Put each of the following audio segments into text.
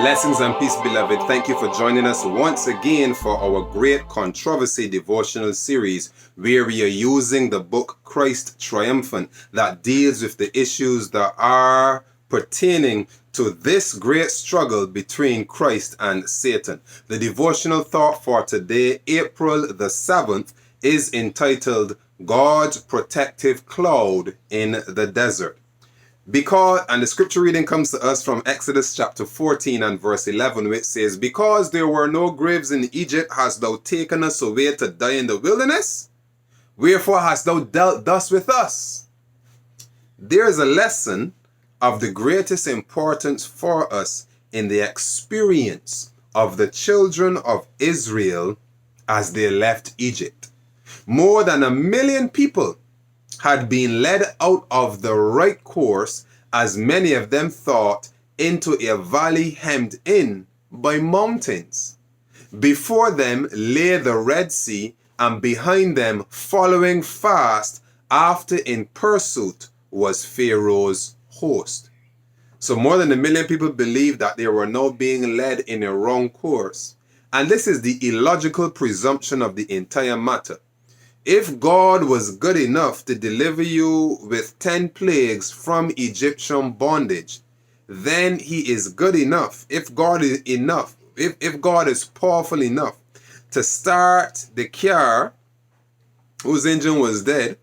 Blessings and peace, beloved. Thank you for joining us once again for our Great Controversy devotional series, where we are using the book Christ Triumphant that deals with the issues that are pertaining to this great struggle between Christ and Satan. The devotional thought for today, April the 7th, is entitled God's Protective Cloud in the Desert. And the scripture reading comes to us from Exodus chapter 14 and verse 11, which says, "Because there were no graves in Egypt, hast thou taken us away to die in the wilderness? Wherefore hast thou dealt thus with us?" There is a lesson of the greatest importance for us in the experience of the children of Israel as they left Egypt. More than 1 million people had been led out of the right course, as many of them thought, into a valley hemmed in by mountains. Before them lay the Red Sea, and behind them, following fast after in pursuit, was Pharaoh's host. So more than 1 million people believed that they were now being led in a wrong course. And this is the illogical presumption of the entire matter. If God was good enough to deliver you with 10 plagues from Egyptian bondage, then he is good enough. If God is enough, if God is powerful enough to start the car whose engine was dead,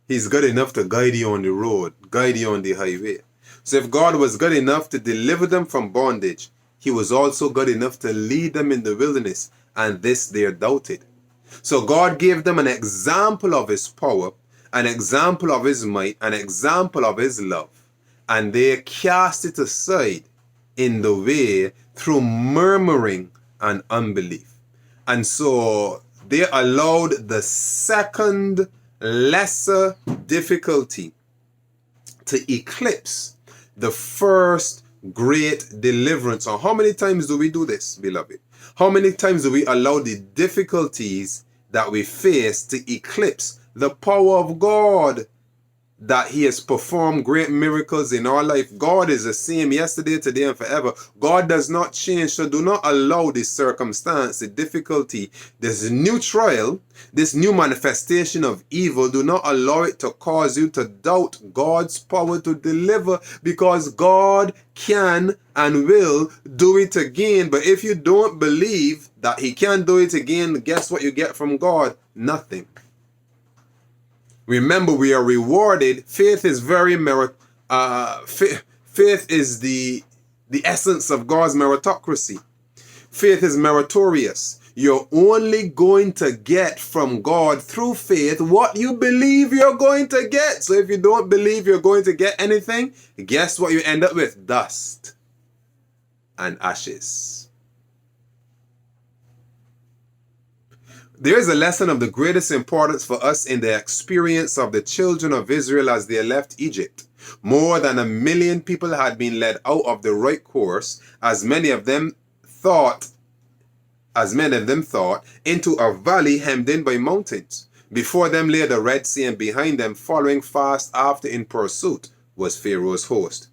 he's good enough to guide you on the road, guide you on the highway. So if God was good enough to deliver them from bondage, he was also good enough to lead them in the wilderness, and this they doubted. So God gave them an example of his power, an example of his might, an example of his love, and they cast it aside in the way through murmuring and unbelief. And so they allowed the second lesser difficulty to eclipse the first great deliverance. So how many times do we do this, beloved? How many times do we allow the difficulties that we face to eclipse the power of God, that he has performed great miracles in our life? God is the same yesterday, today, and forever. God does not change. So do not allow this circumstance, the difficulty, this new trial, this new manifestation of evil, do not allow it to cause you to doubt God's power to deliver, because God can and will do it again. But if you don't believe that he can do it again, guess what you get from God? Nothing. Remember, we are rewarded. Faith is faith is the essence of God's meritocracy. Faith is meritorious. You're only going to get from God through faith what you believe you're going to get. So if you don't believe you're going to get anything, guess what you end up with? Dust and ashes. There is a lesson of the greatest importance for us in the experience of the children of Israel as they left Egypt. More than 1 million people had been led out of the right course, as many of them thought, into a valley hemmed in by mountains. Before them lay the Red Sea, and behind them, following fast after in pursuit, was Pharaoh's host.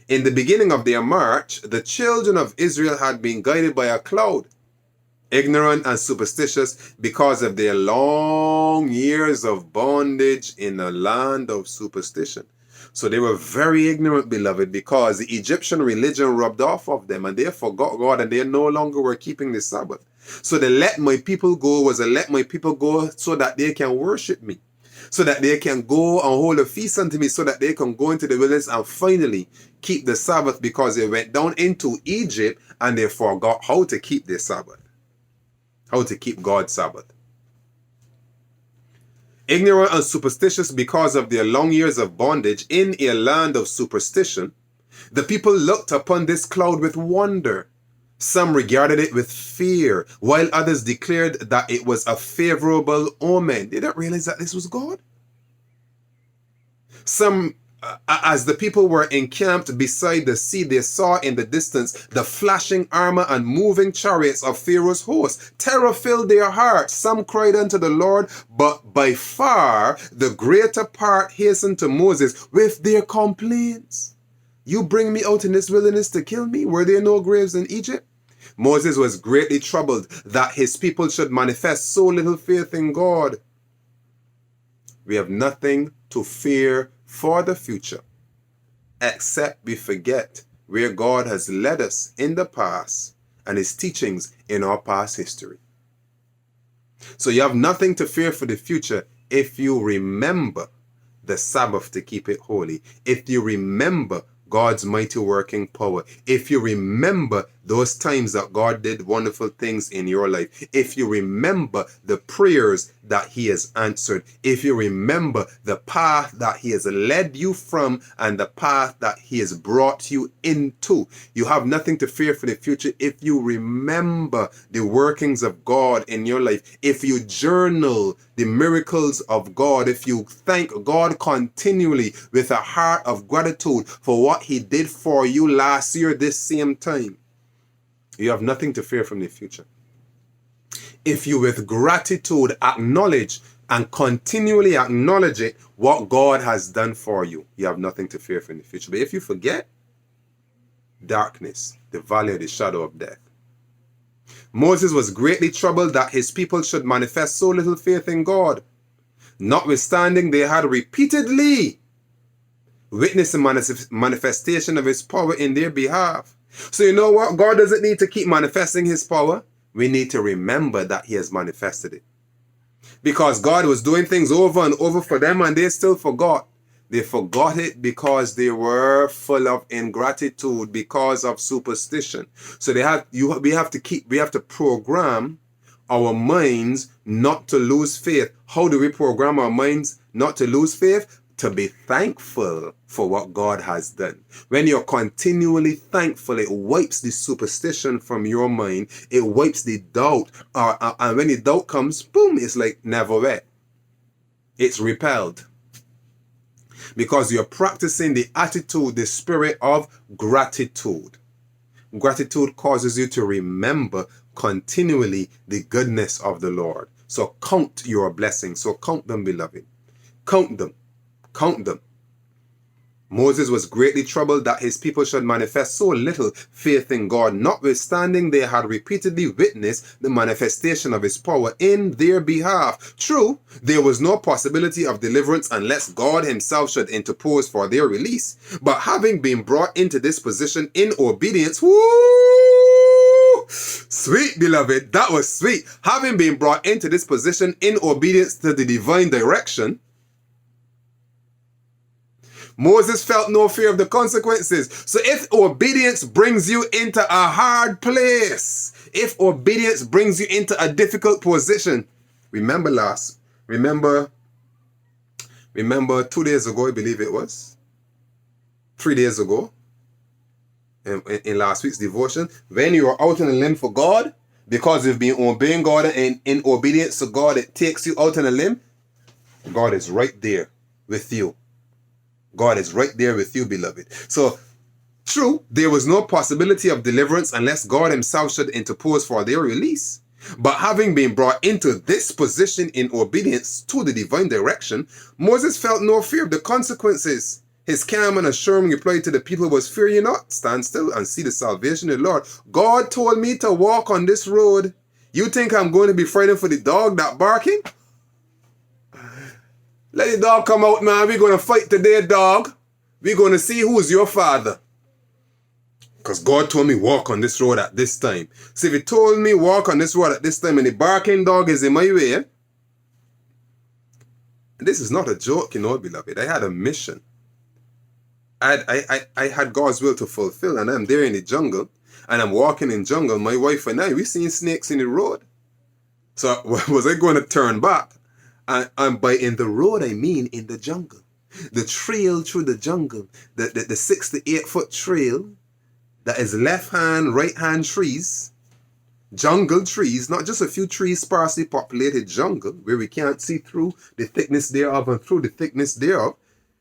In the beginning of their march, the children of Israel had been guided by a cloud. Ignorant and superstitious because of their long years of bondage in a land of superstition. So they were very ignorant, beloved, because the Egyptian religion rubbed off of them, and they forgot God, and they no longer were keeping the Sabbath. So the let my people go was a let my people go so that they can worship me, so that they can go and hold a feast unto me, so that they can go into the wilderness and finally keep the Sabbath, because they went down into Egypt and they forgot how to keep their Sabbath. How to keep God's Sabbath. Ignorant and superstitious because of their long years of bondage in a land of superstition, the people looked upon this cloud with wonder. Some regarded it with fear, while others declared that it was a favorable omen. They didn't realize that this was God. As the people were encamped beside the sea, they saw in the distance the flashing armor and moving chariots of Pharaoh's host. Terror filled their hearts. Some cried unto the Lord, but by far the greater part hastened to Moses with their complaints. You bring me out in this wilderness to kill me? Were there no graves in Egypt? Moses was greatly troubled that his people should manifest so little faith in God. We have nothing to fear for the future, except we forget where God has led us in the past and his teachings in our past history. So you have nothing to fear for the future if you remember the Sabbath to keep it holy. If you remember God's mighty working power. If you remember those times that God did wonderful things in your life. If you remember the prayers that he has answered. If you remember the path that he has led you from and the path that he has brought you into. You have nothing to fear for the future if you remember the workings of God in your life. If you journal the miracles of God. If you thank God continually with a heart of gratitude for what he did for you last year this same time. You have nothing to fear from the future. If you with gratitude acknowledge and continually acknowledge it, what God has done for you, you have nothing to fear from the future. But if you forget, darkness, the valley of the shadow of death. Moses was greatly troubled that his people should manifest so little faith in God. Notwithstanding, they had repeatedly witnessed the manifestation of his power in their behalf. So you know what? God doesn't need to keep manifesting his power. We need to remember that he has manifested it. Because God was doing things over and over for them and they still forgot. They forgot it because they were full of ingratitude, because of superstition. So we have to program our minds not to lose faith. How do we program our minds not to lose faith? To be thankful for what God has done. When you're continually thankful, it wipes the superstition from your mind. It wipes the doubt. And when the doubt comes, boom, it's like never yet. It's repelled. Because you're practicing the attitude, the spirit of gratitude. Gratitude causes you to remember continually the goodness of the Lord. So count your blessings. So count them, beloved. Count them. Count them. Moses was greatly troubled that his people should manifest so little faith in God, notwithstanding they had repeatedly witnessed the manifestation of his power in their behalf. True, there was no possibility of deliverance unless God himself should interpose for their release. But having been brought into this position in obedience, woo! Sweet, beloved, that was sweet. Having been brought into this position in obedience to the divine direction, Moses felt no fear of the consequences. So if obedience brings you into a hard place, if obedience brings you into a difficult position, remember 2 days ago, I believe it was, 3 days ago, in last week's devotion, when you are out on a limb for God, because you've been obeying God and in obedience to God, it takes you out on a limb, God is right there with you. God is right there with you, beloved. So, true, there was no possibility of deliverance unless God himself should interpose for their release. But having been brought into this position in obedience to the divine direction, Moses felt no fear of the consequences. His calm and assuring reply to the people was, "Fear ye not, stand still and see the salvation of the Lord. God told me to walk on this road. You think I'm going to be frightened for the dog that barking? Let the dog come out, man. We're going to fight today, dog. We're going to see who's your father. Because God told me walk on this road at this time. So if he told me walk on this road at this time and the barking dog is in my way, and this is not a joke, beloved. I had a mission. I had God's will to fulfill, and I'm there in the jungle, and I'm walking in jungle. My wife and I, we seen snakes in the road. So was I going to turn back? And by in the road, I mean in the jungle. The trail through the jungle, the 6 to 8 foot trail that is left hand, right hand trees, jungle trees, not just a few trees, sparsely populated jungle where we can't see through the thickness thereof and through the thickness thereof.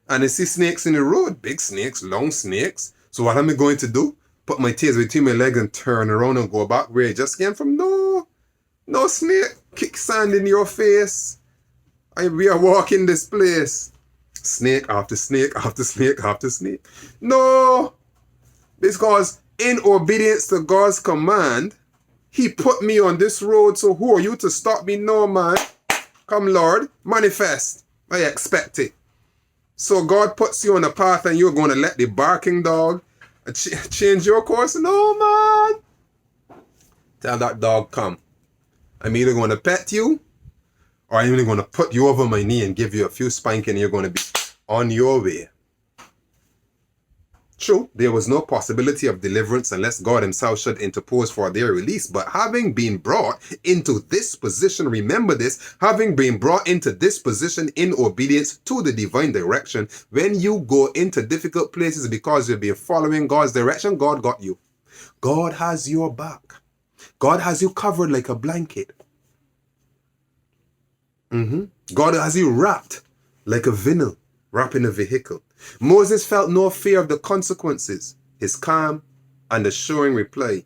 And I see snakes in the road, big snakes, long snakes. So what am I going to do? Put my tails between my legs and turn around and go back where I just came from? No snake, kick sand in your face. We are walking this place. Snake after snake after snake after snake. No, because in obedience to God's command, he put me on this road. So who are you to stop me? No, man. Come, Lord, manifest. I expect it. So God puts you on a path and you're going to let the barking dog change your course? No, man. Tell that dog, come. I'm either going to pet you or I'm even going to put you over my knee and give you a few spanking and you're going to be on your way. True, there was no possibility of deliverance unless God himself should interpose for their release. But having been brought into this position, remember this, having been brought into this position in obedience to the divine direction, when you go into difficult places because you've been following God's direction, God got you. God has your back. God has you covered like a blanket. God has you wrapped like a vinyl wrapping a vehicle. Moses felt no fear of the consequences. His calm and assuring reply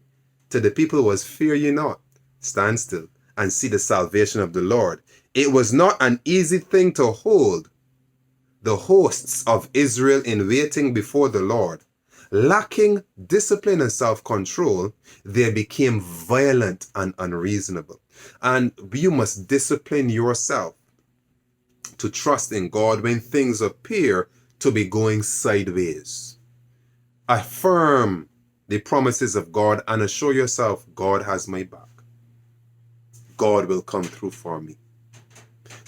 to the people was, fear ye not, stand still and see the salvation of the Lord. It was not an easy thing to hold the hosts of Israel in waiting before the Lord. Lacking discipline and self-control, they became violent and unreasonable. And you must discipline yourself to trust in God when things appear to be going sideways. Affirm the promises of God and assure yourself, God has my back. God will come through for me.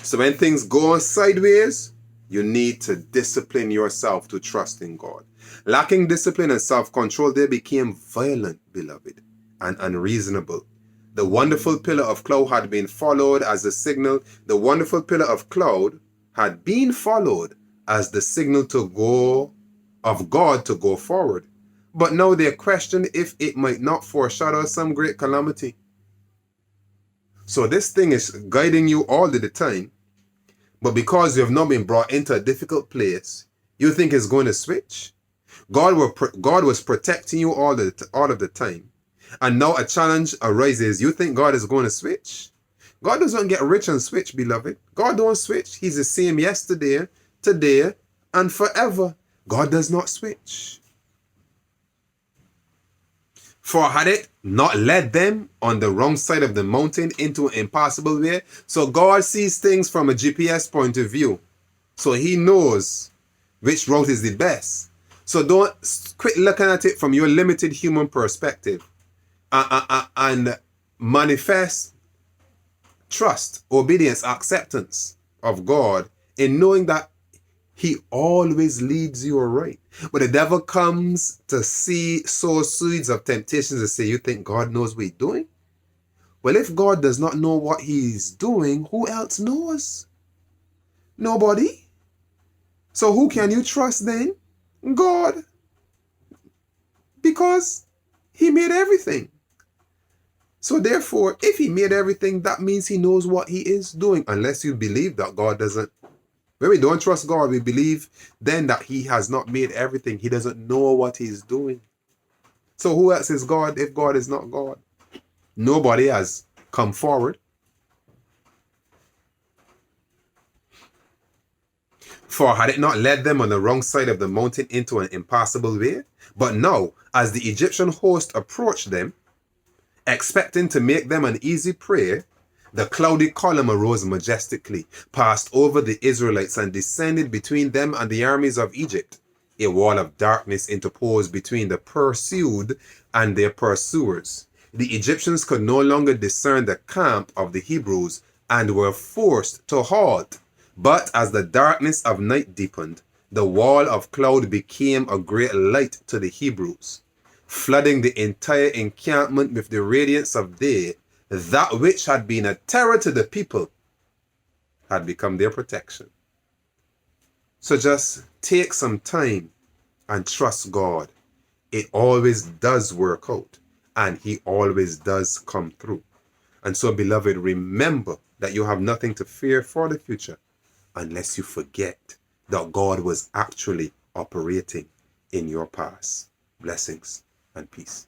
So when things go sideways, you need to discipline yourself to trust in God. Lacking discipline and self-control, they became violent, beloved, and unreasonable. The wonderful pillar of cloud had been followed as a signal. The wonderful pillar of cloud had been followed as the signal to go of God to go forward. But now they question if it might not foreshadow some great calamity. So this thing is guiding you all the time. But because you have not been brought into a difficult place, you think it's going to switch. God was protecting you all of the time. And now a challenge arises. You think God is going to switch? God doesn't get rich and switch, beloved. God don't switch. He's the same yesterday, today, and forever. God does not switch. For had it not led them on the wrong side of the mountain into an impassable way? So God sees things from a GPS point of view. So he knows which route is the best. So don't quit looking at it from your limited human perspective. And manifest trust, obedience, acceptance of God in knowing that he always leads you right. But the devil comes to sow seeds of temptations and say, you think God knows what he's doing? Well, if God does not know what he's doing, who else knows? Nobody. So who can you trust then? God. Because he made everything. So therefore, if he made everything, that means he knows what he is doing. Unless you believe that God doesn't. When we don't trust God, we believe then that he has not made everything. He doesn't know what he's doing. So who else is God if God is not God? Nobody has come forward. For had it not led them on the wrong side of the mountain into an impassable way? But now, as the Egyptian host approached them, expecting to make them an easy prey, the cloudy column arose majestically, passed over the Israelites, and descended between them and the armies of Egypt. A wall of darkness interposed between the pursued and their pursuers. The Egyptians could no longer discern the camp of the Hebrews and were forced to halt. But as the darkness of night deepened, the wall of cloud became a great light to the Hebrews, flooding the entire encampment with the radiance of day. That which had been a terror to the people had become their protection. So just take some time and trust God. It always does work out, and he always does come through. And so, beloved, remember that you have nothing to fear for the future unless you forget that God was actually operating in your past. Blessings and peace.